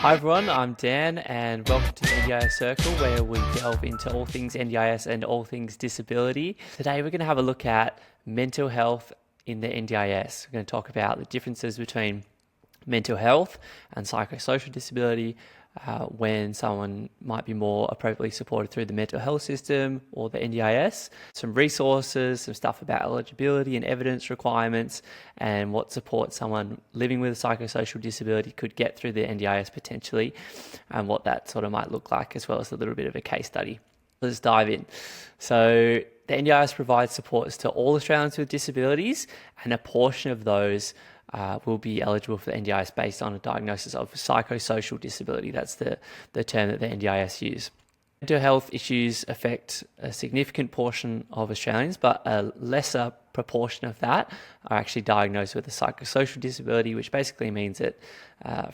Hi everyone, I'm Dan and welcome to the NDIS Circle where we delve into all things NDIS and all things disability. Today we're going to have a look at mental health in the NDIS. We're going to talk about the differences between mental health and psychosocial disability, when someone might be more appropriately supported through the mental health system or the NDIS, some resources, some stuff about eligibility and evidence requirements, and what support someone living with a psychosocial disability could get through the NDIS potentially, and what that sort of might look like, as well as a little bit of a case study. Let's dive in. So the NDIS provides supports to all Australians with disabilities, and a portion of those will be eligible for the NDIS based on a diagnosis of psychosocial disability. That's the term that the NDIS use. Mental health issues affect a significant portion of Australians, but a lesser proportion of that are actually diagnosed with a psychosocial disability, which basically means that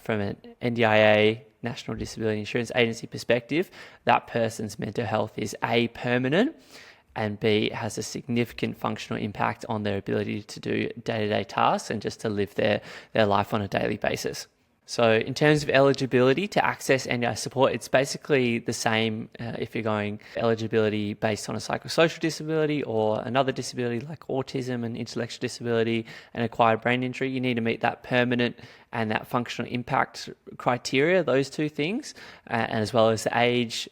from an NDIA, National Disability Insurance Agency perspective, that person's mental health is A, permanent, and B, has a significant functional impact on their ability to do day-to-day tasks and just to live their life on a daily basis. So in terms of eligibility to access NDIS support, it's basically the same if you're going eligibility based on a psychosocial disability or another disability like autism and intellectual disability and acquired brain injury. You need to meet that permanent and that functional impact criteria, those two things, and as well as the age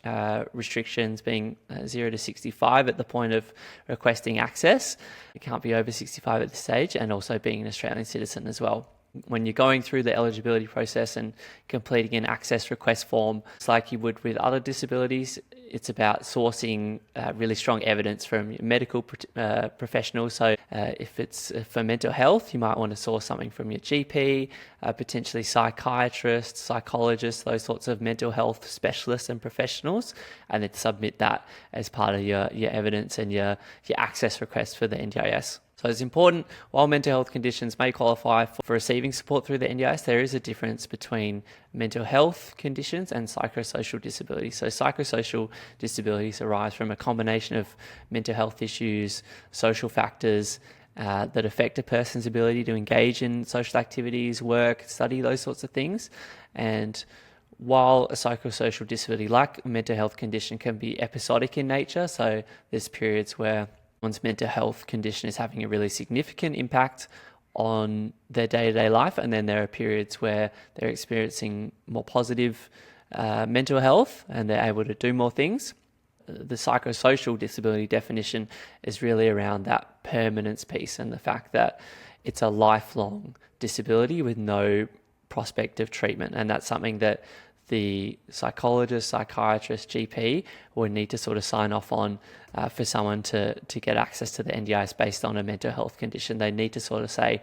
restrictions being 0 to 65 at the point of requesting access. It can't be over 65 at this stage, and also being an Australian citizen as well. When you're going through the eligibility process and completing an access request form, it's like you would with other disabilities. It's about sourcing really strong evidence from medical professionals. So if it's for mental health, you might want to source something from your GP, potentially psychiatrists, psychologists, those sorts of mental health specialists and professionals, and then submit that as part of your evidence and your access request for the NDIS. So it's important, while mental health conditions may qualify for receiving support through the NDIS, there is a difference between mental health conditions and psychosocial disabilities. So psychosocial disabilities arise from a combination of mental health issues, social factors that affect a person's ability to engage in social activities, work, study, those sorts of things. And while a psychosocial disability like a mental health condition can be episodic in nature, so there's periods where one's mental health condition is having a really significant impact on their day-to-day life, and then there are periods where they're experiencing more positive mental health and they're able to do more things. The psychosocial disability definition is really around that permanence piece and the fact that it's a lifelong disability with no prospect of treatment, and that's something that the psychologist, psychiatrist, GP would need to sort of sign off on for someone to get access to the NDIS based on a mental health condition. They need to sort of say,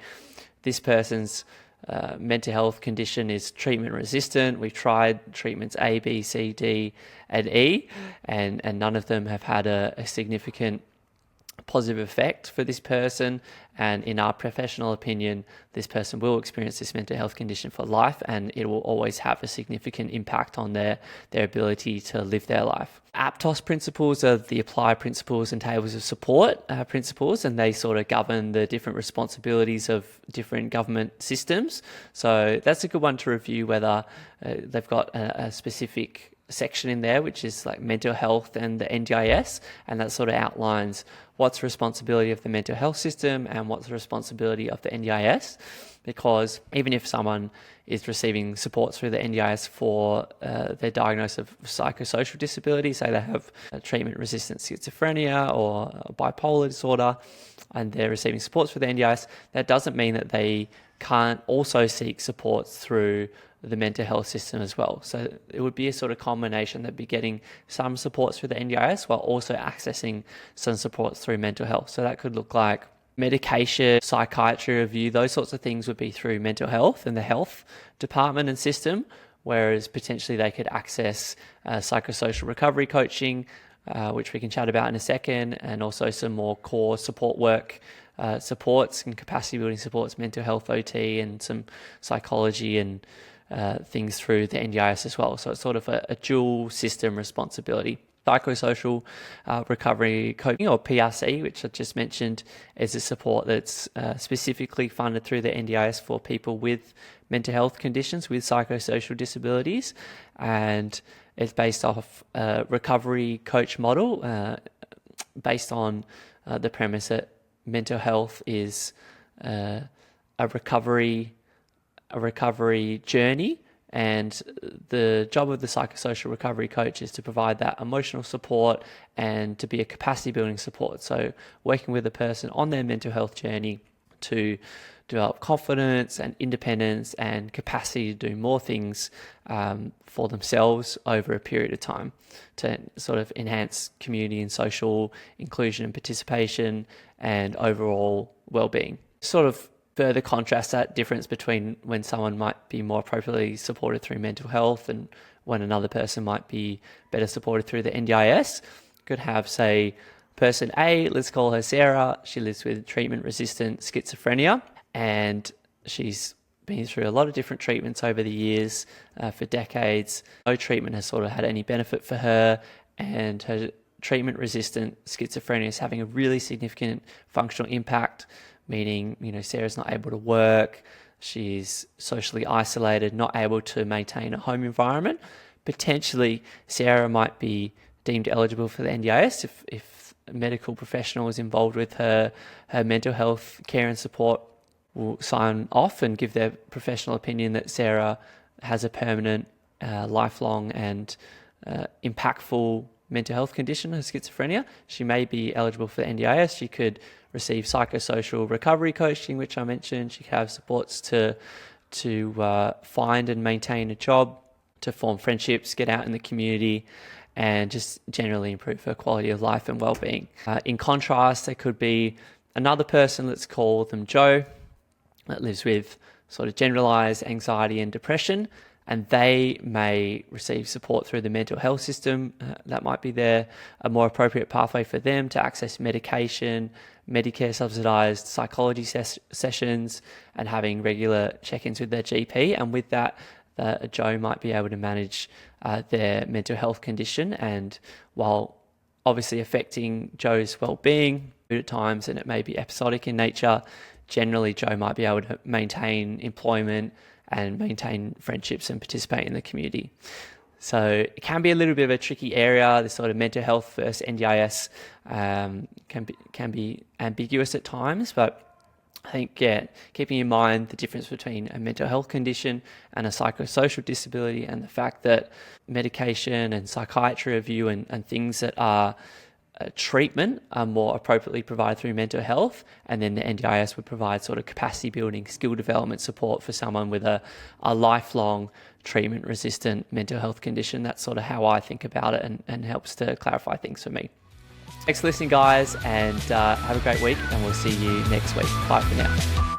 this person's mental health condition is treatment resistant. We've tried treatments A, B, C, D, and E, and none of them have had a significant positive effect for this person, and in our professional opinion, this person will experience this mental health condition for life, and it will always have a significant impact on their ability to live their life. APTOS principles are the applied principles and tables of support principles, and they sort of govern the different responsibilities of different government systems. So that's a good one to review, whether they've got a specific section in there which is like mental health and the NDIS, and that sort of outlines what's the responsibility of the mental health system and what's the responsibility of the NDIS. Because even if someone is receiving support through the NDIS for their diagnosis of psychosocial disability, say they have treatment-resistant schizophrenia or bipolar disorder, and they're receiving supports through the NDIS, that doesn't mean that they can't also seek supports through the mental health system as well. So it would be a sort of combination. They'd be getting some supports through the NDIS while also accessing some supports through mental health. So that could look like medication, psychiatry review, those sorts of things would be through mental health and the health department and system, whereas potentially they could access psychosocial recovery coaching, which we can chat about in a second, and also some more core support work, supports and capacity building supports, mental health OT, and some psychology and things through the NDIS as well. So it's sort of a dual system responsibility. Psychosocial recovery coaching, or PRC, which I just mentioned, is a support that's specifically funded through the NDIS for people with mental health conditions with psychosocial disabilities, and it's based off a recovery coach model based on the premise that mental health is a recovery journey, and the job of the psychosocial recovery coach is to provide that emotional support and to be a capacity building support. So working with a person on their mental health journey to develop confidence and independence and capacity to do more things for themselves over a period of time, to sort of enhance community and social inclusion and participation and overall well-being. Sort of further contrast that difference between when someone might be more appropriately supported through mental health and when another person might be better supported through the NDIS. Could have, say, person A, let's call her Sarah. She lives with treatment-resistant schizophrenia, and she's been through a lot of different treatments over the years, for decades. No treatment has sort of had any benefit for her, and her treatment-resistant schizophrenia is having a really significant functional impact, meaning, Sarah's not able to work, she's socially isolated, not able to maintain a home environment. Potentially, Sarah might be deemed eligible for the NDIS if a medical professional is involved with her mental health care and support will sign off and give their professional opinion that Sarah has a permanent, lifelong and impactful mental health condition of schizophrenia. She may be eligible for the NDIS. She could receive psychosocial recovery coaching, which I mentioned. She could have supports to find and maintain a job, to form friendships, get out in the community, and just generally improve her quality of life and well-being. In contrast, there could be another person, let's call them Joe, that lives with sort of generalized anxiety and depression, and they may receive support through the mental health system. That might be a more appropriate pathway for them to access medication, Medicare subsidized psychology sessions, and having regular check-ins with their GP. And with that, Joe might be able to manage their mental health condition, and while obviously affecting Joe's well-being at times, and it may be episodic in nature, generally Joe might be able to maintain employment and maintain friendships and participate in the community. So it can be a little bit of a tricky area. The sort of mental health versus NDIS can be ambiguous at times, but I think, keeping in mind the difference between a mental health condition and a psychosocial disability, and the fact that medication and psychiatry review and things that are treatment are more appropriately provided through mental health, and then the NDIS would provide sort of capacity building, skill development support for someone with a lifelong treatment resistant mental health condition. That's sort of how I think about it, and helps to clarify things for me. Thanks for listening, guys, and have a great week, and we'll see you next week. Bye for now.